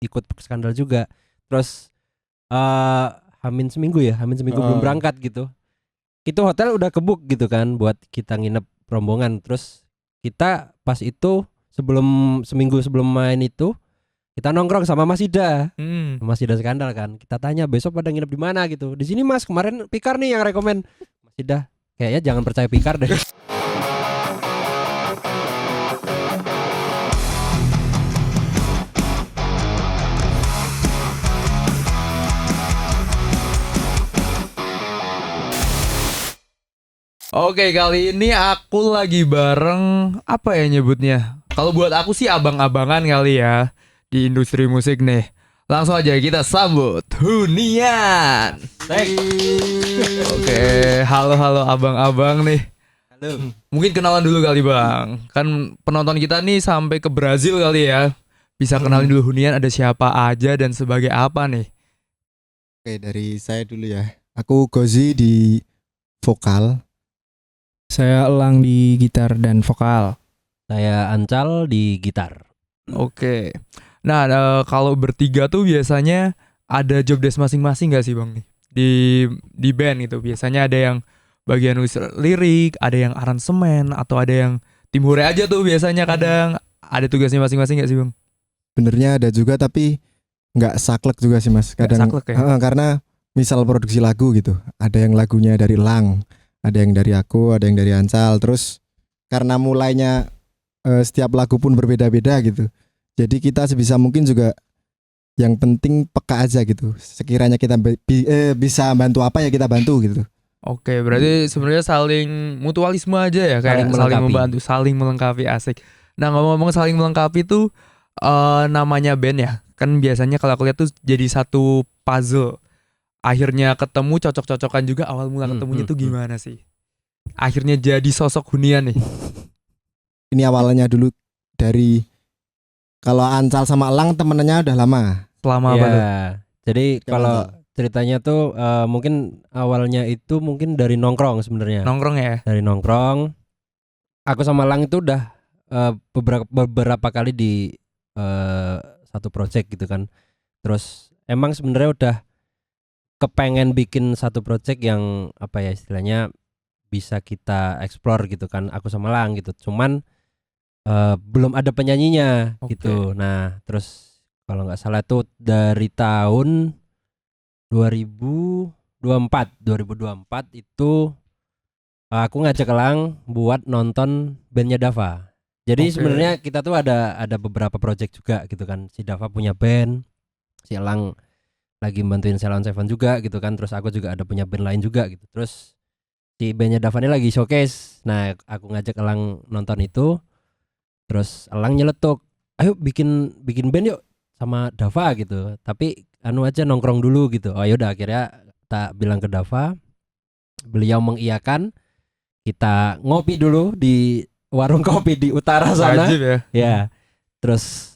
ikut skandal juga. Terus Hamin seminggu belum berangkat gitu. Itu hotel udah kebook gitu kan buat kita nginep rombongan. Terus kita pas itu seminggu sebelum main itu kita nongkrong sama Mas Ida. Mas Ida skandal kan. Kita tanya besok pada nginep di mana gitu. Di sini Mas, kemarin Pikar nih yang rekomen. Mas Ida, kayaknya jangan percaya Pikar deh. Oke, kali ini aku lagi bareng apa ya nyebutnya? Kalau buat aku sih abang-abangan kali ya di industri musik nih. Langsung aja kita sambut Hunian. Oke, halo abang-abang nih. Halo. Mungkin kenalan dulu kali bang. Kan penonton kita nih sampai ke Brazil kali ya. Bisa kenalin dulu Hunian ada siapa aja dan sebagai apa nih? Oke, dari saya dulu ya. Aku Gozi di vokal. Saya Elang di gitar dan vokal. Saya Ancal di gitar. Oke. Nah, kalau bertiga tuh biasanya ada job desk masing-masing gak sih bang nih? Di band gitu. Biasanya ada yang bagian nulis lirik, ada yang aransemen, atau ada yang tim hore aja tuh biasanya kadang. Ada tugasnya masing-masing gak sih bang? Benernya ada juga tapi nggak saklek juga sih mas. Nggak Kadang saklek ya? karena misal produksi lagu gitu, ada yang lagunya dari Lang, ada yang dari aku, ada yang dari Ancal. Terus karena mulainya setiap lagu pun berbeda-beda gitu. Jadi kita sebisa mungkin juga yang penting peka aja gitu. Sekiranya kita bisa bantu apa ya kita bantu gitu. Oke, berarti sebenarnya saling mutualisme aja ya, kayak Saling saling melengkapi. membantu, saling melengkapi, asik. Nah, ngomong-ngomong saling melengkapi tuh namanya band ya. Kan biasanya kalau aku lihat tuh jadi satu puzzle. Akhirnya ketemu cocok-cocokan juga, awal mula ketemunya tuh gimana sih? Akhirnya jadi sosok Hunian nih. Ini awalnya dulu dari kalau Ancal sama Lang temennya udah lama. Selama Iya. apa tuh? Jadi Yang kalau Ancal. ceritanya tuh mungkin awalnya itu mungkin dari nongkrong sebenarnya. Nongkrong ya? Dari nongkrong. Aku sama Lang itu udah beberapa kali di satu project gitu kan. Terus emang sebenarnya udah kepengen bikin satu project yang apa ya istilahnya bisa kita explore gitu kan. Aku sama Lang gitu. Cuman belum ada penyanyinya Oke. gitu. Nah, terus kalau nggak salah itu dari tahun 2024 itu aku ngajak Elang buat nonton bandnya Dava. Jadi Oke. sebenarnya kita tuh ada beberapa project juga gitu kan. Si Dava punya band, si Elang lagi bantuin Ceylon Seven juga gitu kan. Terus aku juga ada punya band lain juga gitu. Terus si bandnya Dava ini lagi showcase. Nah, aku ngajak Elang nonton itu. Terus Elang nyeletuk, ayo bikin band yuk sama Dava gitu. Tapi anu aja nongkrong dulu gitu. Oh yaudah akhirnya tak bilang ke Dava. Beliau mengiyakan. Kita ngopi dulu di warung kopi di utara sana. Wajib ya. Ya. Terus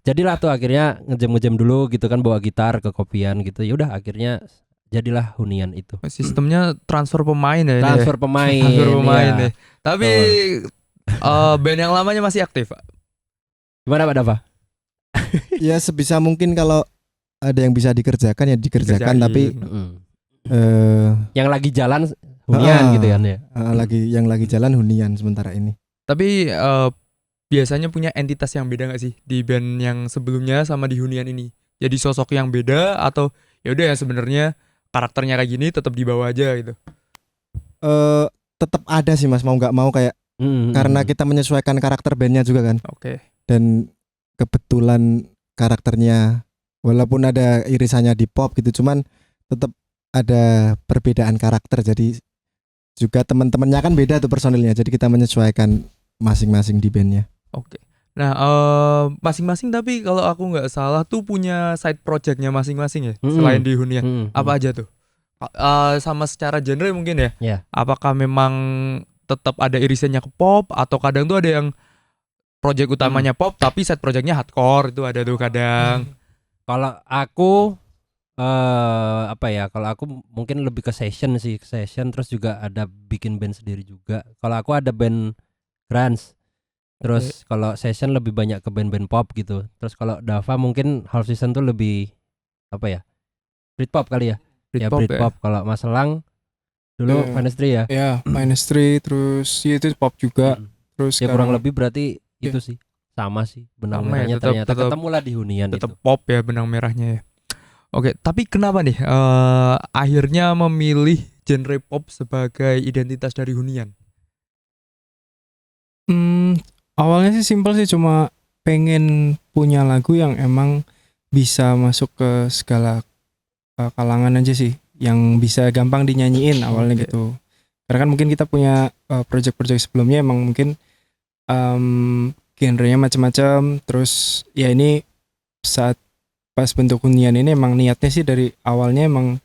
jadilah tuh akhirnya ngejam dulu gitu kan bawa gitar ke kopian gitu. Ya udah akhirnya jadilah Hunian itu. Sistemnya transfer pemain ya ini ya? Transfer pemain. Transfer pemain ya. nih. Tapi band yang lamanya masih aktif, Pak? Gimana Pak Dava? Ya sebisa mungkin kalau ada yang bisa dikerjakan ya dikerjakan. Kerjain. Tapi Yang lagi jalan Hunian gitu kan ya. yang lagi jalan Hunian sementara ini. Tapi biasanya punya entitas yang beda gak sih di band yang sebelumnya sama di Hunian ini? Jadi sosok yang beda atau ya udah ya sebenarnya karakternya kayak gini tetap dibawa aja gitu? Tetap ada sih mas, mau nggak mau kayak karena kita menyesuaikan karakter bandnya juga kan. Oke. Dan kebetulan karakternya walaupun ada irisannya di pop gitu, cuman tetap ada perbedaan karakter. Jadi juga teman-temannya kan beda tuh personilnya. Jadi kita menyesuaikan masing-masing di bandnya. Oke. Nah, masing-masing tapi kalau aku nggak salah tuh punya side projectnya masing-masing ya, selain di Hunian. Apa aja tuh? Sama secara genre mungkin ya? Ya. Apakah memang tetap ada irisannya ke pop atau kadang tuh ada yang project utamanya pop tapi side projectnya hardcore itu ada tuh kadang. Kalau aku apa ya? Kalau aku mungkin lebih ke session sih, terus juga ada bikin band sendiri juga. Kalau aku ada band grunge. Terus kalau Session lebih banyak ke band-band pop gitu. Terus kalau Dava mungkin Half Season tuh lebih apa ya? Britpop kali ya. Ya Britpop ya. Britpop. Kalau Mas Elang dulu Finestry ya. Ya, Finestry, terus ya itu pop juga. Mm. Terus Ya kurang sekarang lebih berarti itu sih. Sama sih benang Sama ya, merahnya tetap- ternyata tetap- ketemu lah di hunian tetap itu. pop ya benang merahnya ya. Oke, tapi kenapa nih akhirnya memilih genre pop sebagai identitas dari hunian? awalnya sih simpel sih, cuma pengen punya lagu yang emang bisa masuk ke segala kalangan aja sih, yang bisa gampang dinyanyiin awalnya Oke. gitu. Karena kan mungkin kita punya project-project sebelumnya emang mungkin genrenya macam-macam. Terus ya ini saat pas bentuk hunian ini emang niatnya sih dari awalnya emang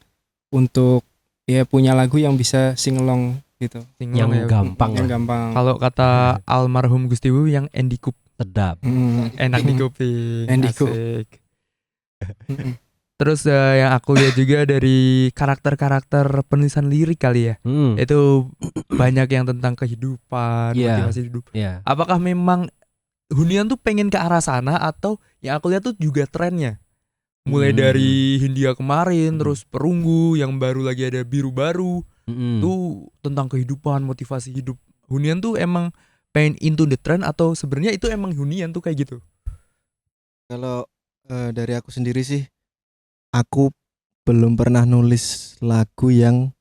untuk ya punya lagu yang bisa singelong gitu. Singlong Yang ya. gampang Yang lah. gampang. Kalau kata almarhum Gusti Wu yang Andy Cup, Sedap. enak di kuping. Andy Cup. Asik. Terus yang aku lihat juga dari karakter-karakter penulisan lirik kali ya, itu banyak yang tentang kehidupan, Iya. motivasi hidup. Ya. Apakah memang hunian tuh pengen ke arah sana, atau yang aku lihat tuh juga trennya? Mulai dari Hindia kemarin, terus Perunggu, yang baru lagi ada Biru Baru, tuh tentang kehidupan, motivasi hidup. Hunian tuh emang pengen into the trend, atau sebenarnya itu emang hunian tuh kayak gitu? Kalau dari aku sendiri sih, aku belum pernah nulis lagu yang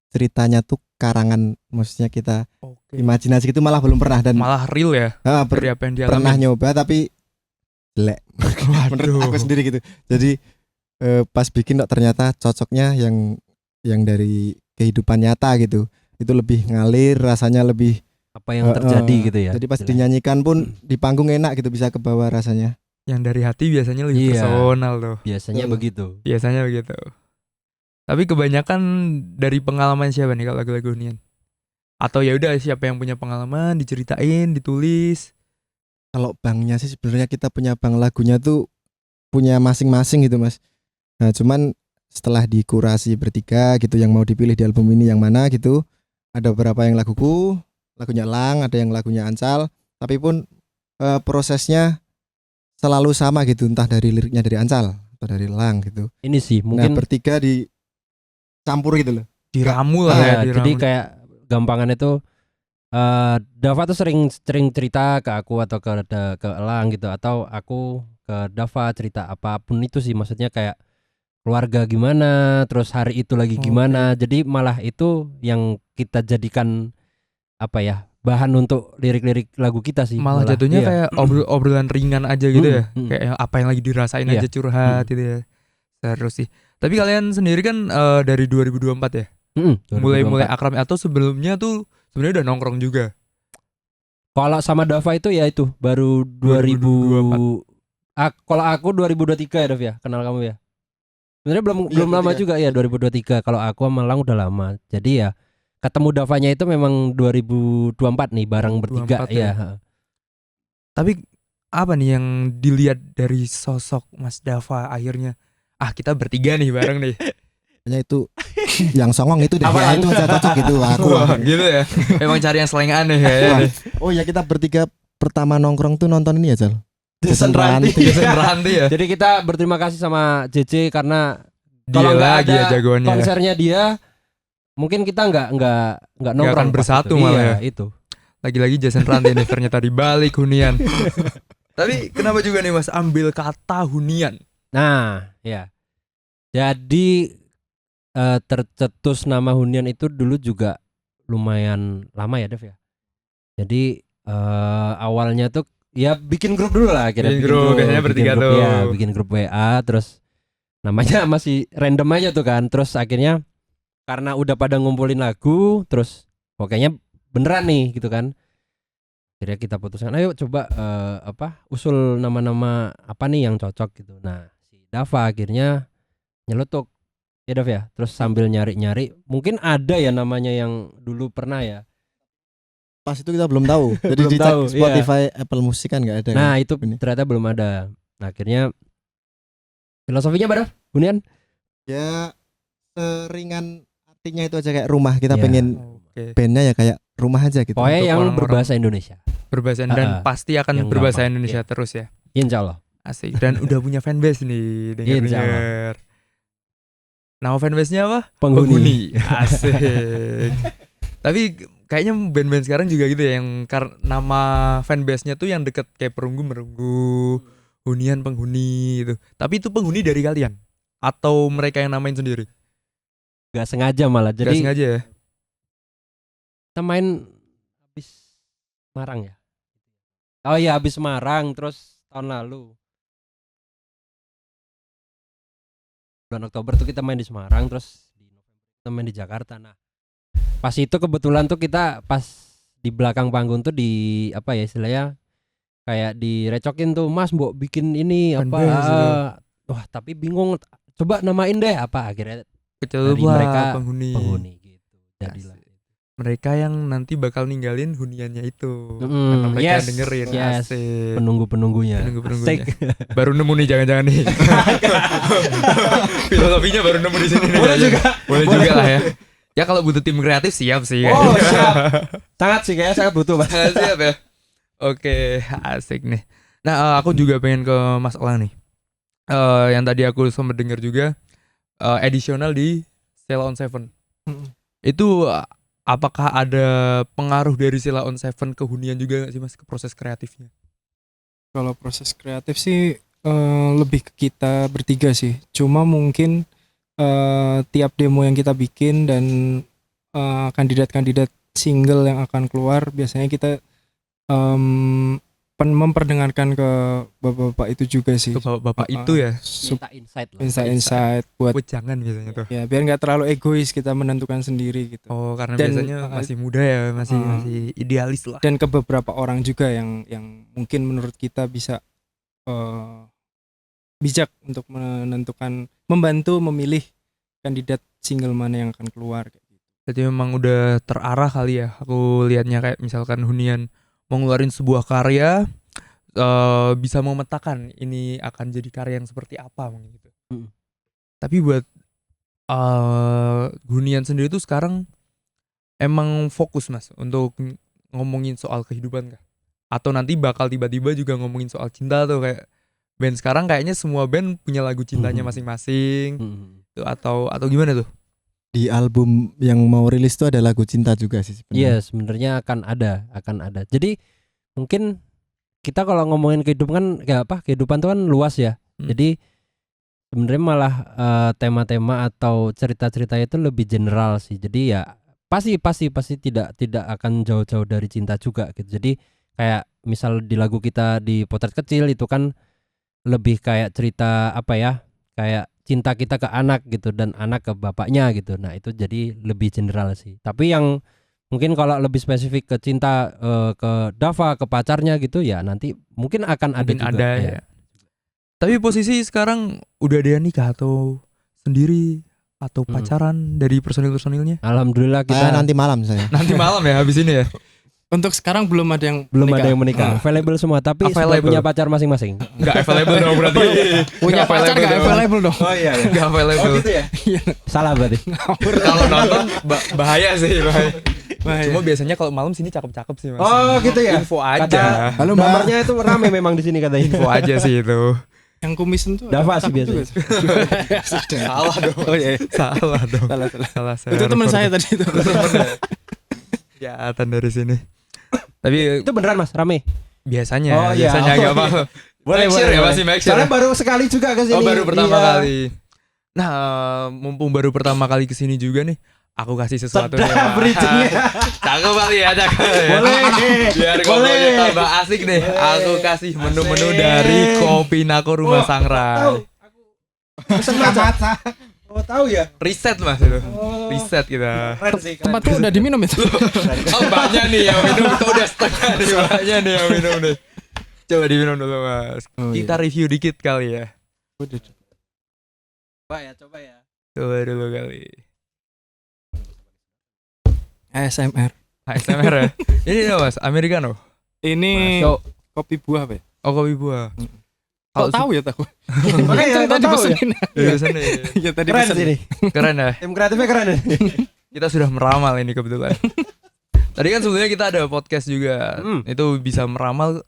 ceritanya tuh karangan, maksudnya kita Oke. imajinasi itu malah belum pernah, dan Malah real ya dari apa yang dialami. pernah nyoba tapi jelek menurut aku sendiri gitu. Jadi pas bikin kok ternyata cocoknya yang dari kehidupan nyata gitu. Itu lebih ngalir, rasanya lebih Apa yang terjadi gitu ya. Jadi pas Jelas. dinyanyikan pun di panggung enak gitu, bisa ke bawah rasanya. Yang dari hati biasanya lebih Iya. personal tuh. Biasanya Betul. begitu. Biasanya begitu. Tapi kebanyakan dari pengalaman siapa nih kalau lagu-lagu hunian? Atau ya udah siapa yang punya pengalaman diceritain, ditulis? Kalau banknya sih sebenarnya kita punya bank lagunya tuh punya masing-masing gitu Mas. Nah cuman setelah dikurasi bertiga gitu, yang mau dipilih di album ini yang mana gitu, ada beberapa yang laguku, lagunya Lang, ada yang lagunya Ancal. Tapi pun prosesnya selalu sama gitu, entah dari liriknya dari Ancal atau dari Lang gitu. Ini sih Nah mungkin bertiga dicampur gitu loh. Diramu lah iya, ya, jadi diramu. kayak gampangan itu Dava tuh sering cerita ke aku atau ke Elang gitu, atau aku ke Dava cerita apapun itu sih, maksudnya kayak keluarga gimana, terus hari itu lagi gimana. Jadi malah itu yang kita jadikan apa ya, bahan untuk lirik-lirik lagu kita sih. Malah jatuhnya iya. kayak obrolan ringan aja gitu ya. Mm. Kayak apa yang lagi dirasain Iya. aja curhat gitu ya. Seru sih. Tapi kalian sendiri kan dari 2024 ya? Mulai 2024. akrab, atau sebelumnya tuh sebenarnya udah nongkrong juga? Kalau sama Dava itu ya itu baru 2000. Kalau aku 2023 ya Dav ya, kenal kamu ya. Sebenarnya belum lama 23. juga ya 2023. Kalau aku sama Lang udah lama. Jadi ya ketemu Davanya itu memang 2024 nih, bareng bertiga 2024 ya. ya. Tapi apa nih yang dilihat dari sosok Mas Dava akhirnya? Kita bertiga nih bareng nih. Hanya itu yang songong itu deh. Apa Ya, lagi? itu aja cocok gitu aku. Wah, gitu ya. Emang cari yang selain aneh ya. Oh ya, kita bertiga pertama nongkrong tuh nonton ini ya Jal. Jason Ranti. Jason Ranti ya. Jadi kita berterima kasih sama JJ karena Dia kalau nggak lagi ada ya jagoannya. konsernya dia, mungkin kita nggak nongkrong akan pas bersatu itu. malah Iya, ya. itu. Lagi-lagi Jason Ranti nih ternyata di balik hunian. Tapi kenapa juga nih Mas ambil kata hunian? Nah, ya. Jadi tercetus nama hunian itu dulu juga lumayan lama ya, Dev ya. Jadi awalnya tuh ya bikin grup dulu lah, Bikin grup, biasanya bertiga grup, tuh. ya, bikin grup WA, terus namanya masih random aja tuh kan. Terus akhirnya karena udah pada ngumpulin lagu, terus pokoknya beneran nih gitu kan. Akhirnya kita putuskan, ayo coba usul nama-nama apa nih yang cocok gitu. Nah, si Dava akhirnya nyelotok ya Dav ya. Terus sambil nyari-nyari, mungkin ada ya namanya yang dulu pernah ya. Pas itu kita belum tahu. Jadi Belum dicek tahu, Spotify, Apple Music kan nggak ada. Nah, kan? itu Ini. ternyata belum ada. Nah, akhirnya filosofinya apa Dav? Hunian? Ya seringan artinya itu aja, kayak rumah. Kita Ya. pengen Oke. bandnya ya kayak rumah aja gitu. Pokoknya Untuk yang orang-orang berbahasa Indonesia. berbahasa dan pasti akan yang berbahasa gampang, Indonesia iya. terus ya. Insya Allah. Asik. Dan udah punya fanbase nih, Insya denger. Nama fanbase-nya apa? Penghuni. Asik. Tapi kayaknya band-band sekarang juga gitu ya, yang nama fanbase-nya tuh yang deket kayak perunggu merunggu, hunian penghuni gitu. Tapi itu penghuni dari kalian atau mereka yang namain sendiri? Gak sengaja malah. Gak Jadi sengaja ya. kita main habis Semarang ya. Oh iya habis Semarang terus tahun lalu bulan Oktober tuh kita main di Semarang, terus di November kita main di Jakarta. Nah pas itu kebetulan tuh kita pas di belakang panggung tuh di apa ya istilahnya kayak direcokin tuh, Mas mbok bikin ini apa Fanbase gitu. wah tapi bingung coba namain deh apa, akhirnya Kecoba dari mereka penghuni. gitu jadilah. Asik. Mereka yang nanti bakal ninggalin huniannya itu. Mm-mm, Karena mereka yes, yang dengerin. yes. Asik. Penunggu-penunggunya. Penunggu-penunggunya. Asik. Baru nemu nih jangan-jangan nih. Filosofinya baru nemu di sini nih. Boleh juga. Boleh juga lah ya. Ya kalau butuh tim kreatif siap sih. Oh siap. Sangat sih kayaknya sangat butuh Mas. Siap ya. Oke, asik nih. Nah, aku juga pengen ke Mas Elang nih. Yang tadi aku sempat dengar juga additional di Sheila on Seven. Itu apakah ada pengaruh dari Sheila on Seven ke hunian juga nggak sih Mas, ke proses kreatifnya? Kalau proses kreatif sih lebih ke kita bertiga sih. Cuma mungkin tiap demo yang kita bikin dan kandidat-kandidat single yang akan keluar biasanya kita memperdengarkan ke bapak-bapak itu juga sih. Ke bapak-bapak itu ya. Minta insight lah. Insight buat Jangan biasanya tuh. ya biar nggak terlalu egois kita menentukan sendiri gitu. Oh, karena Dan, biasanya masih muda ya, masih idealis lah. Dan ke beberapa orang juga yang mungkin menurut kita bisa bijak untuk menentukan, membantu memilih kandidat single mana yang akan keluar kayak gitu. Jadi memang udah terarah kali ya. Aku lihatnya kayak misalkan hunian mau ngeluarin sebuah karya, bisa memetakan ini akan jadi karya yang seperti apa mungkin gitu. Tapi buat hunian sendiri tuh sekarang emang fokus Mas untuk ngomongin soal kehidupan kah? Atau nanti bakal tiba-tiba juga ngomongin soal cinta tuh, kayak band sekarang kayaknya semua band punya lagu cintanya masing-masing. Tuh, atau gimana tuh? Di album yang mau rilis tuh ada lagu cinta juga sih sebenarnya. Iya sebenarnya akan ada. Jadi mungkin kita kalau ngomongin kehidupan kan kehidupan tuh kan luas ya. Jadi sebenarnya malah tema-tema atau cerita-cerita itu lebih general sih. Jadi ya pasti tidak akan jauh-jauh dari cinta juga gitu. Jadi kayak misal di lagu kita di Potret Kecil itu kan lebih kayak cerita apa ya, kayak cinta kita ke anak gitu dan anak ke bapaknya gitu. Nah itu jadi lebih general sih. Tapi yang mungkin kalau lebih spesifik ke cinta ke Dava, ke pacarnya gitu ya nanti mungkin akan ada Mungkin juga ada ya. Tapi posisi sekarang udah ada yang nikah atau sendiri atau pacaran dari personil-personilnya? Alhamdulillah kita nanti malam saya. Nanti malam ya habis ini ya. Untuk sekarang belum ada yang menikah. Available semua tapi sudah Available. punya pacar masing-masing. Enggak available dong berarti. punya pacar nggak available dong. Oh iya. Enggak available. Salah berarti. Kalau nonton bahaya sih, bahaya. Bahaya. Cuma biasanya kalau malam sini cakep-cakep sih Mas. Oh gitu ya. Info aja. Halo nomornya itu rame memang di sini katanya. Info aja sih itu. Yang kumis itu Dava sih biasanya. Salah dong. Oh iya. Salah dong. Salah. Salah. Itu teman saya tadi itu. Kelihatan dari sini. Tapi Itu beneran Mas, rame. biasanya Oh, iya. agak Oh, apa. Boleh, Make sure ya, masih make sure. Soalnya baru sekali juga ke sini. Oh, baru pertama Iya. kali. Nah, mumpung baru pertama kali kesini juga nih, aku kasih sesuatu nih. Sedap bridging-nya. Cakep kali ya, cakep ya. Boleh. Biar ngobrolnya tambah asik deh. Aku kasih menu-menu dari Kopi Nako Rumah Sangrai. Pesen aja. Oh, tahu ya. Riset Mas itu. Riset kita. Keren sih. Tempatku udah diminum itu. Oh, banyak nih yang minum, itu udah setengah nih, banyak nih yang minum nih. Coba diminum dulu Mas. Oh, iya. Kita review dikit kali ya. Coba ya. Coba dulu kali. ASMR. ASMR ya. Ini ya Mas, Americano. Ini Masuk. kopi buah apa ya? Oh, kopi buah. Kok tahu ya tahu? Makanya Tadi tahu ya. pesenin. Dari sana ya. Ya tadi Keren pesen. sih ini. Keren ya. Tim kreatifnya keren. Kita sudah meramal ini kebetulan. Tadi kan sebenarnya kita ada podcast juga. Itu bisa meramal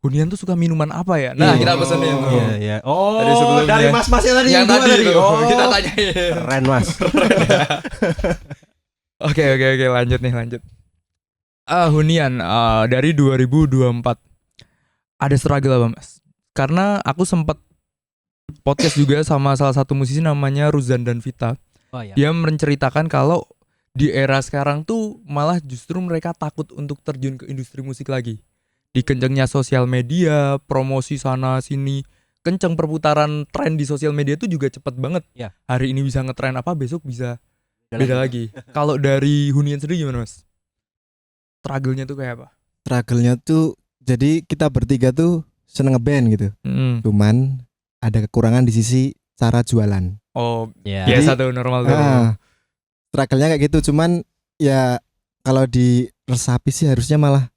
hunian tuh suka minuman apa ya? Nah, Iya. kita pesenin tuh. Iya, iya. Oh, Tadi sebelumnya. dari mas-masnya tadi Yang dua tadi itu Oh, kita tanyain. keren mas. Oke, lanjut. Hunian dari 2024. Ada struggle apa, Mas? Karena aku sempat podcast juga sama salah satu musisi namanya Ruzan dan Vita. Oh iya. Dia menceritakan kalau di era sekarang tuh malah justru mereka takut untuk terjun ke industri musik lagi. Dikencengnya sosial media, promosi sana sini, kenceng perputaran tren di sosial media tuh juga cepet banget. Ya. Hari ini bisa ngetren apa, besok bisa beda lagi. Kalau dari hunian sendiri gimana, Mas? Struggle-nya tuh kayak apa? Struggle-nya tuh jadi kita bertiga tuh seneng ngeband gitu. Cuman ada kekurangan di sisi cara jualan. Oh, Ya. biasa tuh normal tuh. Struggle-nya kayak gitu, cuman ya kalau diresapi sih harusnya malah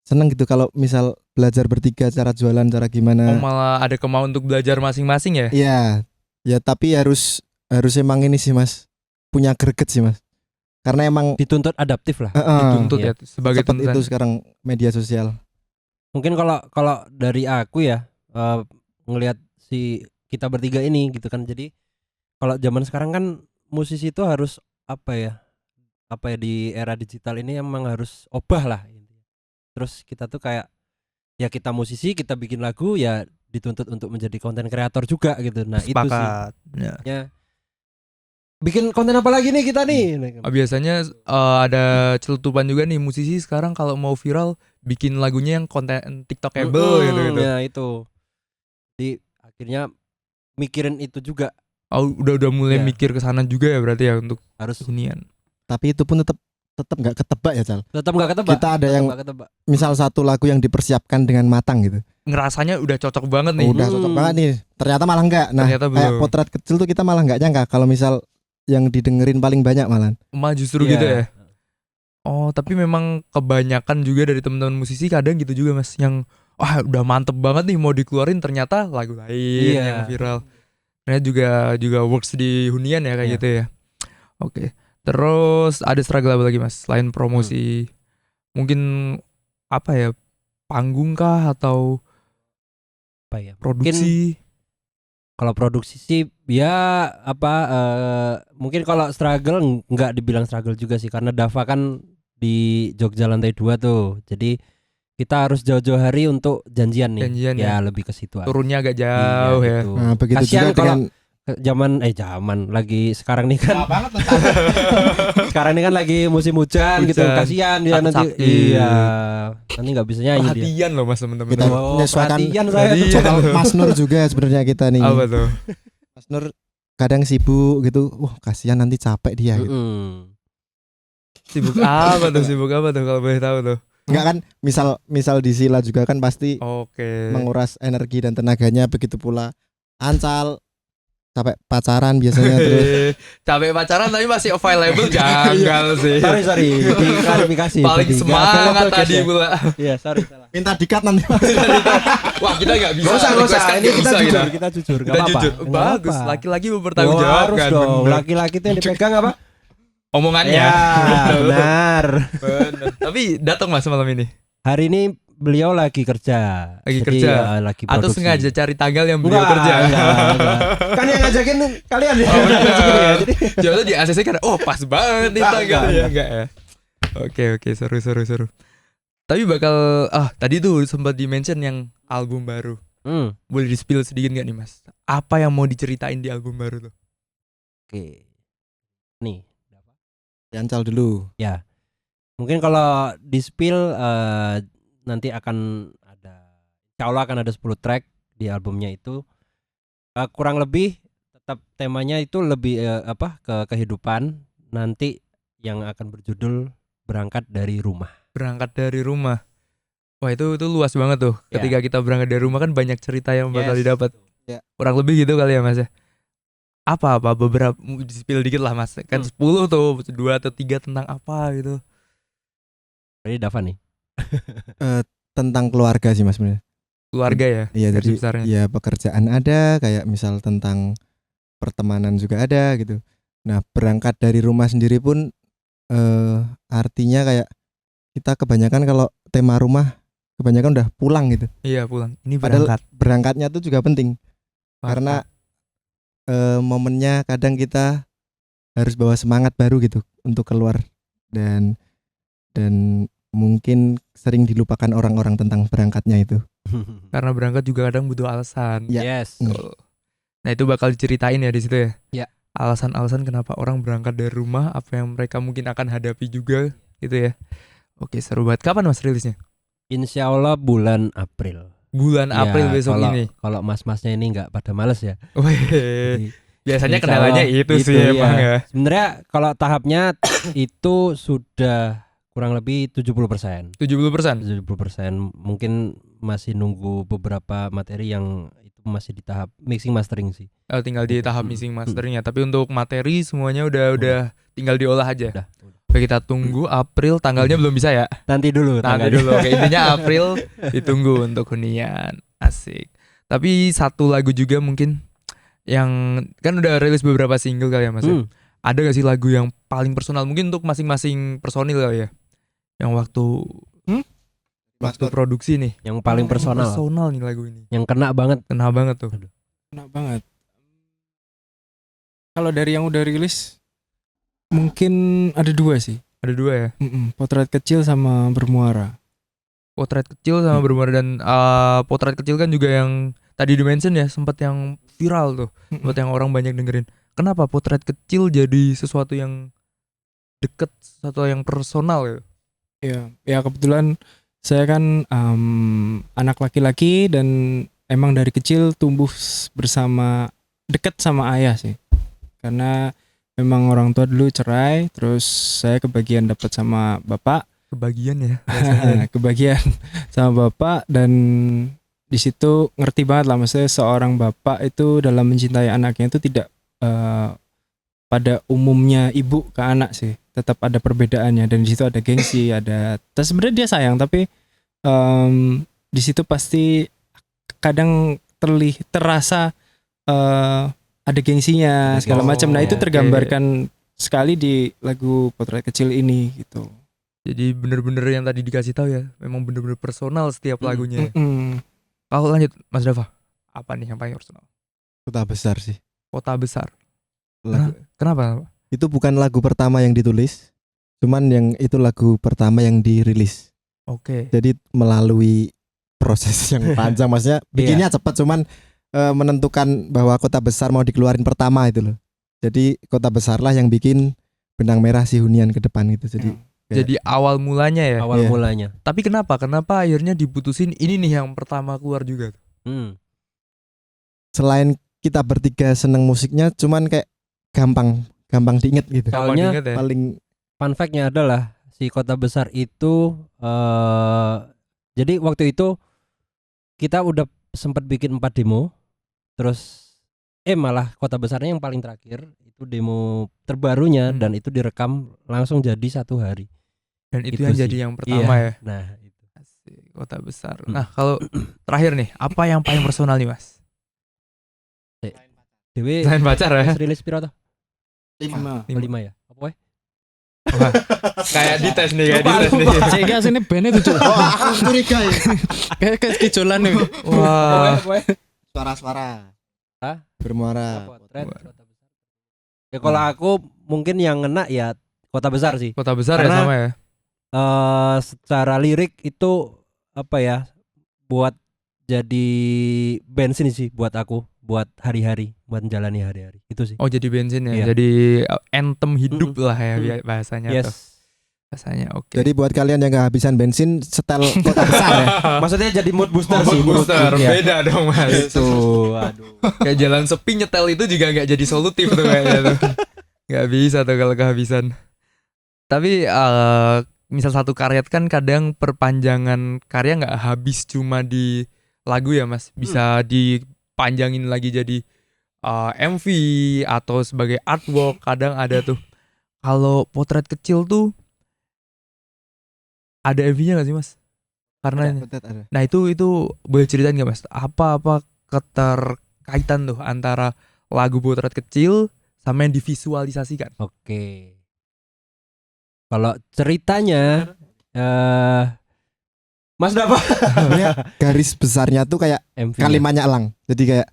seneng gitu kalau misal belajar bertiga cara jualan, cara Oh, gimana. malah ada kemauan untuk belajar masing-masing ya? Iya. Ya tapi harus emang ini sih Mas. Punya greget sih Mas. Karena emang Dituntut adaptif lah. Dituntut Iya. ya sebagai cepet tuntutan. itu sekarang media sosial. Mungkin kalau dari aku ya ngelihat si kita bertiga ini gitu kan. Jadi kalau zaman sekarang kan musisi itu harus apa ya di era digital ini emang harus obah lah. Terus kita tuh kayak ya kita musisi, kita bikin lagu ya dituntut untuk menjadi konten kreator juga gitu. Nah itu sih Sepakat. Ya. ya. Bikin konten apa lagi nih kita nih? Biasanya ada celutupan juga nih musisi sekarang kalau mau viral bikin lagunya yang konten TikTokable gitu. Ya itu. Jadi akhirnya mikirin itu juga Udah mulai Ya. mikir ke sana juga ya berarti ya untuk harus hunian. Tapi itu pun tetap nggak ketebak ya Cal. tetap nggak ketebak. Kita ada Tetap yang nggak ketebak. misal satu lagu yang dipersiapkan dengan matang gitu. Ngerasanya udah cocok banget nih. Udah cocok banget nih. Ternyata malah enggak. Nah, Ternyata kayak belum. potret kecil tuh kita malah nggak nyangka kalau misal yang didengerin paling banyak malah. Malah justru Iya. gitu ya. Oh, tapi memang kebanyakan juga dari teman-teman musisi kadang gitu juga Mas, yang udah mantep banget nih mau dikeluarin ternyata lagu lain Iya. yang viral. Ternyata juga works di hunian ya kayak Iya. gitu ya. Oke. Terus ada struggle apa lagi Mas selain promosi? Mungkin apa ya? Panggung kah atau Apa ya? produksi? Kalau produksi sih ya mungkin kalau struggle nggak dibilang struggle juga sih karena Dava kan di Jogja lantai 2 tuh. Jadi kita harus jauh-jauh hari untuk janjian nih. Janjian ya, ya. lebih ke situ aja. Turunnya agak Iya, jauh ya. gitu. Nah, begitu Kasihan juga dengan zaman lagi sekarang nih kan. Sekarang ini kan lagi musim hujan gitu. Hujan. Kasihan dia Takut nanti. sakit. Iya. Nanti nggak bisa nyanyi dia. Perhatian loh Mas teman-teman. kita Oh, menyesuaikan perhatian saya tuh. Iya. soal Mas Nur juga sebenarnya kita nih. Apa tuh? Mas Nur kadang sibuk gitu. Wah, kasihan nanti capek dia gitu. Sibuk apa tuh kalau boleh tahu tuh? Enggak kan misal di Sila juga kan pasti Oke. menguras energi dan tenaganya, begitu pula Ancal capek pacaran biasanya terus. Capek pacaran tapi masih available janggal sih. Sorry diklarifikasi. Paling Tadi. Nggak semangat available tadi case-nya. pula. Iya, sorry salah. Minta dikat nanti. Wah kita nggak bisa. Gak usah. request cut, Ini nggak kita bisa jujur, kita. kita jujur. Gak Kita apa-apa. jujur. Nggak Bagus. apa-apa. Laki-laki Oh, mempertanggungjawabkan. harus dong. bener. Laki-laki itu yang dipegang apa? Omongannya. Ya, benar. Bener. Tapi datang Mas malam ini. Hari ini beliau lagi kerja. Lagi Jadi, kerja? lagi Atau produksi. sengaja cari tanggal yang beliau Enggak, kerja. enggak. Kan yang ngajakin kalian ya. Oh, bener. Ngajakin ya. Jadi Jadi di ACC kan pas banget nih tanggalnya. Enggak ya. Oke, seru. Tapi bakal tadi tuh sempat di-mention yang album baru. Boleh di-spill sedikit enggak nih Mas? Apa yang mau diceritain di album baru tuh? Oke. Nih, Ancal dulu. ya. Mungkin kalau di spill nanti akan ada, insya Allah akan ada 10 track di albumnya itu. Kurang lebih tetap temanya itu lebih ke kehidupan nanti yang akan berjudul Berangkat dari Rumah. Berangkat dari rumah. Wah itu luas banget tuh. Ya. Ketika kita berangkat dari rumah kan banyak cerita yang bakal Yes. didapat. Ya. Kurang lebih gitu kali ya Mas ya. Apa beberapa di-spill dikit lah Mas. Kan 10 tuh, 2 atau 3 tentang apa gitu. Jadi Dava nih. Tentang keluarga sih Mas sebenarnya. Keluarga ya. Iya, garis jadi besarnya. ya pekerjaan ada, kayak misal tentang pertemanan juga ada gitu. Nah, berangkat dari rumah sendiri pun artinya kayak kita kebanyakan kalau tema rumah kebanyakan udah pulang gitu. Iya pulang. Ini Padahal berangkat. berangkatnya tuh juga penting karena momennya kadang kita harus bawa semangat baru gitu untuk keluar dan mungkin sering dilupakan orang-orang tentang berangkatnya itu. Karena berangkat juga kadang butuh alasan. Ya. Yes. Betul. Nah itu bakal diceritain ya di situ ya. Ya. Alasan-alasan kenapa orang berangkat dari rumah, apa yang mereka mungkin akan hadapi juga gitu ya. Oke seru banget. Kapan mas rilisnya? Insya Allah bulan April. Bulan Ya, April besok ini. Kalau mas-masnya ini nggak pada males ya. Wih, Jadi, biasanya insya kendalanya Allah itu sih emang ya. Sebenarnya kalau tahapnya itu sudah kurang lebih 70%. 70%. 70%. Mungkin masih nunggu beberapa materi yang itu masih di tahap mixing mastering sih. Tinggal di tahap Hmm. mixing masternya. Tapi untuk materi semuanya udah tinggal diolah aja. Udah. Oke kita tunggu April, tanggalnya belum bisa ya. Nanti dulu. Nanti dulu. Oke, intinya April ditunggu untuk hunian. Asik. Tapi satu lagu juga mungkin yang kan udah rilis beberapa single kali ya mas ya? Ada gak sih lagu yang paling personal mungkin untuk masing-masing personil kali ya? Yang waktu produksi nih. Yang paling personal. Personal nih lagu ini. Yang kena banget. Kena banget tuh. Enak banget. Kalau dari yang udah rilis mungkin ada 2 sih. Ada 2 ya. Potret kecil sama Bermuara. Potret kecil sama Bermuara dan potret kecil kan juga yang tadi di-mention ya sempat yang viral tuh. Sempat yang orang banyak dengerin. Kenapa potret kecil jadi sesuatu yang deket, sesuatu yang personal ya? Ya kebetulan saya kan anak laki-laki dan emang dari kecil tumbuh bersama dekat sama ayah sih. Karena memang orang tua dulu cerai, terus saya kebagian dapat sama bapak. Kebagian ya. Kebagian sama bapak dan di situ ngerti banget lah maksudnya seorang bapak itu dalam mencintai anaknya itu tidak pada umumnya ibu ke anak sih, tetap ada perbedaannya dan di situ ada gengsi, ada sebenarnya dia sayang tapi di situ pasti kadang terasa ada gengsinya segala macam. Nah itu tergambarkan sekali di lagu Potret Kecil ini gitu. Jadi bener-bener yang tadi dikasih tahu ya, memang bener-bener personal setiap lagunya. Kalau lanjut Mas Dava, apa nih yang paling personal? Kota Besar sih. Kota Besar. Lagu, Kenapa? itu bukan lagu pertama yang ditulis, cuman yang itu lagu pertama yang dirilis. Oke. Jadi melalui proses yang panjang, maksudnya bikinnya cepat, cuman menentukan bahwa Kota Besar mau dikeluarin pertama itu loh. Jadi Kota Besar lah yang bikin benang merah si hunian ke depan gitu. Jadi awal mulanya ya. Awal mulanya. Tapi kenapa akhirnya diputusin ini nih yang pertama keluar juga? Selain kita bertiga seneng musiknya, cuman kayak gampang diinget gitu. Soalnya ya? Paling fun fact-nya adalah si Kota Besar itu jadi waktu itu kita udah sempat bikin 4 demo. Terus malah Kota Besarnya yang paling terakhir itu demo terbarunya dan itu direkam langsung jadi 1 hari. Dan itu Itu yang sih. jadi yang pertama ya. Nah, itu. Asik, Kota Besar. Nah, kalau terakhir nih, apa yang paling personal nih, Mas? Dewe Selain pacar ya. rilis piro toh? 5. 5 ya. Apa wae? Kayak dites nih, Cek sini bene tuh. aku curiga ya. Kayak kekicolan nih. Wah. Suara-suara. Hah? Bermuara. Potret Kota Besar. Ya kalau aku mungkin yang ngena ya Kota Besar sih. Kota Besar Karena, ya sama ya. Secara lirik itu apa ya? Buat jadi bensin sih buat aku, buat hari-hari, buat menjalani hari-hari. Itu sih. Oh, jadi bensin ya. Iya. Jadi anthem hidup lah ya bahasanya tuh. Yes. Bahasanya oke. Jadi buat kalian yang kehabisan bensin, setel Kota Besar ya. Maksudnya jadi mood booster sih. Mood booster, Iya. beda dong Mas. Itu, aduh. Kayak jalan sepi nyetel itu juga gak jadi solutif tuh kayaknya tuh. Gak bisa tuh kalau kehabisan. Tapi misal satu karya kan kadang perpanjangan karya gak habis cuma di lagu ya Mas. Bisa dipanjangin lagi jadi MV atau sebagai artwork kadang ada tuh. Kalau Potret Kecil tuh ada MV-nya gak sih Mas? Karena Ada. nah itu boleh ceritain gak Mas? Apa keterkaitan tuh antara lagu Potret Kecil sama yang divisualisasikan? Oke. Kalau ceritanya Mas Dava. Sebenarnya garis besarnya tuh kayak MV. kalimatnya Elang. Jadi kayak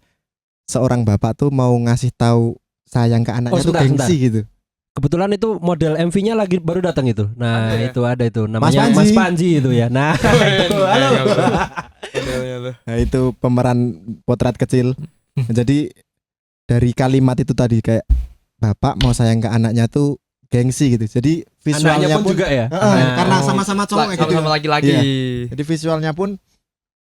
seorang bapak tuh mau ngasih tahu sayang ke anaknya tuh sebentar, gengsi gitu. Kebetulan itu model MV-nya lagi baru datang itu. Nah, Ada ya? itu ada itu namanya Mas Mas Panji. Panji itu ya. Nah, itu. Halo. Nah itu pemeran potret kecil. Jadi dari kalimat itu tadi kayak bapak mau sayang ke anaknya tuh gengsi gitu. Jadi Anaknya visualnya pun pun juga ya. karena Oh. sama-sama cowok kayak gitu. Sama-sama laki-laki. Iya. Jadi visualnya pun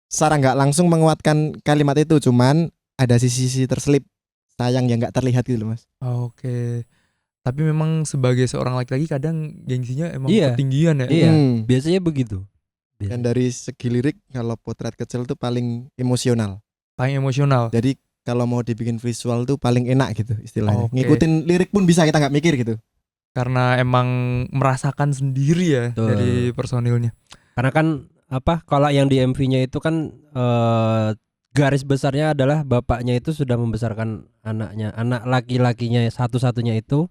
secara nggak langsung menguatkan kalimat itu, cuman ada sisi-sisi terselip sayang yang nggak terlihat gitu loh mas. Oke. Tapi memang sebagai seorang laki-laki kadang gengsinya emang Iya. ketinggian ya. Iya, Hmm. biasanya begitu. Dan dari segi lirik kalau potret kecil tuh paling emosional. Paling emosional. Jadi kalau mau dibikin visual tuh paling enak gitu istilahnya. Oke. Ngikutin lirik pun bisa, kita nggak mikir gitu. Karena emang merasakan sendiri ya Betul. dari personilnya. Karena kan kalau yang di MV-nya itu kan garis besarnya adalah bapaknya itu sudah membesarkan anaknya, anak laki-lakinya satu-satunya itu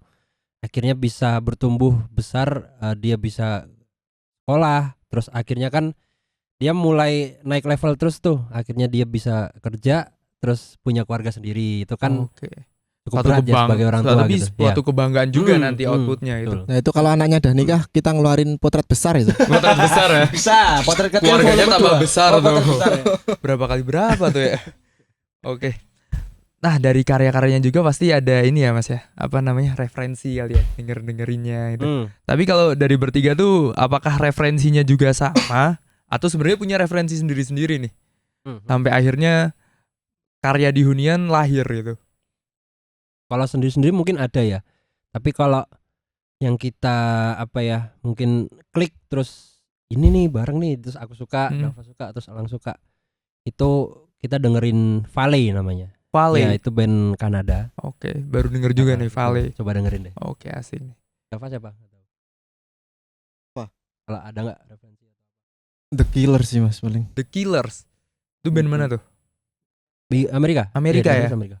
akhirnya bisa bertumbuh besar, dia bisa sekolah, terus akhirnya kan dia mulai naik level terus tuh, akhirnya dia bisa kerja, terus punya keluarga sendiri, itu kan Oke. cukup berat ya sebagai orang tua Tapi gitu. suatu kebanggaan juga nanti Hmm, outputnya itu. betul. Nah itu kalau anaknya udah nikah kita ngeluarin potret besar itu. Potret besar ya. Bisa, potret kecil Keluarganya volume tambah dua. besar Oh, tuh. potret besar ya. Berapa kali berapa tuh ya? Oke. Nah dari karya-karyanya juga pasti ada ini ya mas ya. Apa namanya referensi kali ya, denger-dengerinnya itu. Hmm. Tapi kalau dari bertiga tuh apakah referensinya juga sama? Atau sebenarnya punya referensi sendiri-sendiri nih? Sampai akhirnya karya di hunian lahir gitu. Kalau sendiri-sendiri mungkin ada ya. Tapi kalau yang kita mungkin klik terus ini nih bareng nih, terus aku suka, Dava suka, terus Alang suka. Itu kita dengerin Valley namanya. Valley. Ya, itu band Kanada. Oke, baru denger juga nih Valley. Coba dengerin deh. Oke, asik nih. Dava siapa? Nggak tahu. Wah. Kalau ada nggak referensi? The Killer sih mas paling. The Killers. Itu band mana tuh? Di Amerika? Amerika Iya, ya? Amerika.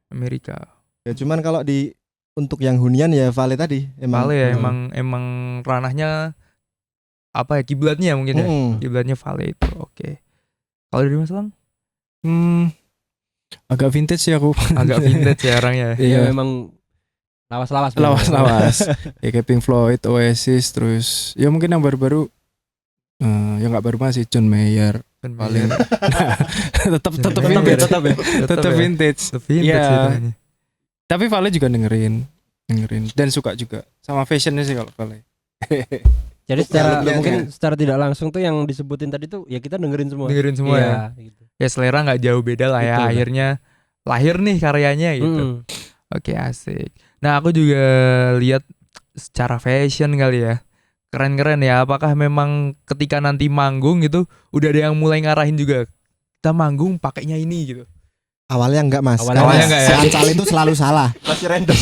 Amerika. Ya cuman kalau untuk yang hunian ya Vale tadi Valley ya emang ranahnya apa ya, kiblatnya mungkin ya. Kiblatnya Valley itu. Oke. Kalau dari Mas Lang? Agak vintage sih aku. Agak vintage ya orangnya. Iya, Iya. memang lawas-lawas. Lawas-lawas. Ya kayak Pink Floyd, Oasis, terus ya mungkin yang baru-baru ya nggak baru masih John Mayer Dan paling. Valley. tetap Tetap vintage. ya. Tetap ya. vintage. Tetap vintage Iya. ceritanya. Tapi Vale juga dengerin dan suka juga sama fashionnya sih kalau Vale. Jadi secara Dalamnya mungkin ya. secara tidak langsung tuh yang disebutin tadi tuh ya kita dengerin semua. Dengerin semua ya. Gitu. Ya selera nggak jauh beda lah ya. Betul. Akhirnya lahir nih karyanya gitu. Mm. Oke, asik. Nah aku juga lihat secara fashion kali ya. Keren-keren ya. Apakah memang ketika nanti manggung gitu udah ada yang mulai ngarahin juga? Kita manggung pakainya ini gitu. Awalnya enggak mas. Awalnya Karena enggak ya? si Ancal itu selalu salah. Masih random.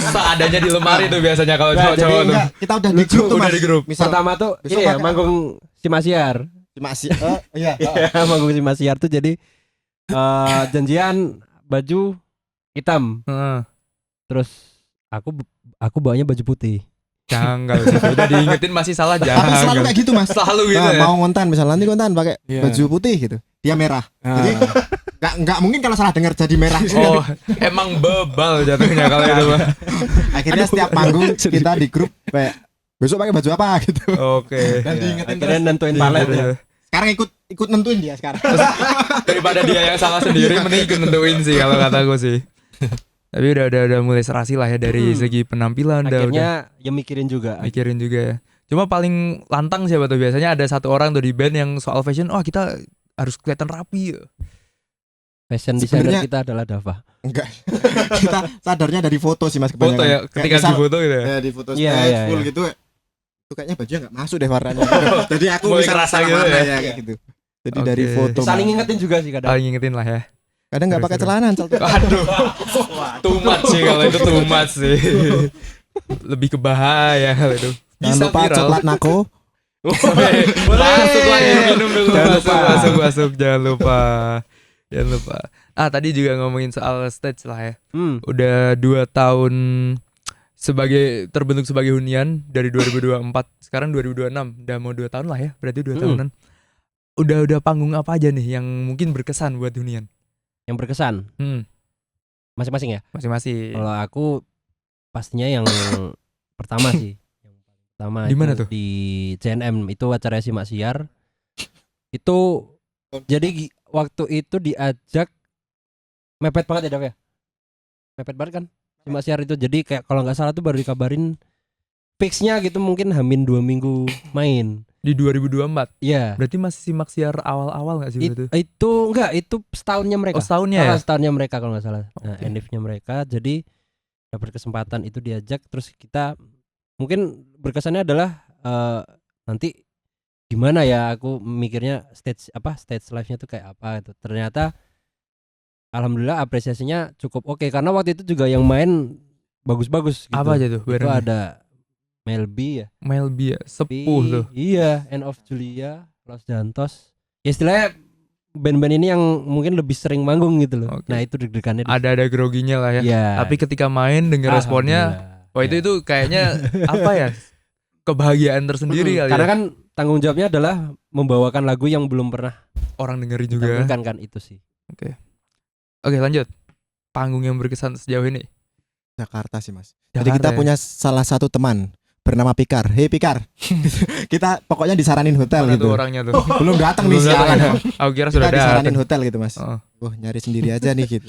Seadanya di lemari tuh biasanya kalau Nah, cowok-cowok jadi tuh. Enggak, kita udah di grup tuh Udah mas. di grup. Misal Pertama tuh besok ini ya pakai- manggung si Masiar. masih iya. Iya, manggung si Masiar tuh jadi janjian baju hitam. Heeh. Terus aku bawanya baju putih. Janggal sih. Udah diingetin masih salah Tapi selalu janggal. kayak gitu mas. Selalu gitu Nah, ya. mau ngontan misalnya nanti kontan pakai Iya. baju putih gitu. Dia merah. Ah. Jadi nggak mungkin kalau salah dengar jadi merah. Oh, emang bebal jatuhnya kalau itu mah. Akhirnya setiap manggung kita di grup kayak besok pakai baju apa gitu. Oke. Dan diingetin Akhirnya terus. nentuin palet ya. Sekarang ikut nentuin dia sekarang. Daripada dia yang salah sendiri mending ikut nentuin sih kalau kata gue sih. Tapi udah mulai serasi lah ya dari segi penampilan udah Akhirnya ya mikirin juga. mikirin juga ya. Cuma paling lantang siapa tuh biasanya ada satu orang tuh di band yang soal fashion, wah kita harus kelihatan rapi. Fashion designer Sebenarnya- kita adalah Dava. Enggak. Kita sadarnya dari foto sih Mas Foto kebanyakan. ya, Kayak ketika misal, di foto gitu ya. ya di foto Iya, stage iya, full iya. gitu. Itu kayaknya bajunya enggak masuk deh warnanya. Jadi aku Mulai bisa kerasa salah gitu warna ya. kayak gitu. Jadi Oke. dari foto. Saling ngingetin juga sih kadang. Paling ngingetin lah ya. Kadang enggak pakai Terus. celana Ancal tuh. Aduh. Too much sih kalau itu too much sih. Lebih ke bahaya kalau itu. Jangan Bisa lupa viral. coklat nako. Masuk lagi minum dulu. Jangan Masuk, lupa. masuk. Jangan lupa. Jangan lupa. Tadi juga ngomongin soal stage lah ya. Hmm. Udah 2 tahun terbentuk sebagai hunian dari 2024, sekarang 2026, udah mau 2 tahun lah ya, berarti 2 tahunan. Udah panggung apa aja nih yang mungkin berkesan buat hunian? Yang berkesan masing-masing ya. Masing-masing. Kalau aku pastinya yang pertama sih. Yang pertama Di mana itu tuh? di CNM, itu acara Simak Siar. Itu jadi waktu itu diajak mepet banget ya Dav ya. Mepet banget kan Simak Siar itu. Jadi kayak kalau nggak salah tuh baru dikabarin fixnya gitu mungkin hamin 2 minggu main. Di 2024. Iya. Berarti masih Simak Siar awal-awal enggak sih itu? Itu enggak, itu setahunnya mereka. Oh, setahunnya ya? Setahunnya mereka kalau nggak salah. Nah, Oke. NIF-nya mereka. Jadi dapat kesempatan itu diajak, terus kita mungkin berkesannya adalah nanti gimana ya, aku mikirnya stage live-nya tuh kayak apa gitu. Ternyata alhamdulillah apresiasinya cukup oke, karena waktu itu juga yang main bagus-bagus gitu. Apa aja tuh Itu barangnya? ada Melby ya. Melby ya, sepuh tuh. Iya, End of Julia, Los Santos. Ya istilahnya band-band ini yang mungkin lebih sering manggung gitu loh. Oke. Nah, itu deg-degannya. Ada groginya lah ya. Iya. Tapi ketika main denger responnya, wah itu kayaknya apa ya? Kebahagiaan tersendiri kali karena ya. kan tanggung jawabnya adalah membawakan lagu yang belum pernah Orang dengerin juga. ditampilkan kan, itu sih. Oke, lanjut. Panggung yang berkesan sejauh ini. Jakarta sih Mas. Jadi Jakarta kita ya? punya salah satu teman bernama Pikar. Hei Pikar. Kita pokoknya disaranin hotel Mana gitu. tuh orangnya tuh? Belum datang nih Belum datang sialan. ya? Aku kira sudah Kita disaranin datang. hotel gitu Mas. Oh. Nyari sendiri aja nih gitu.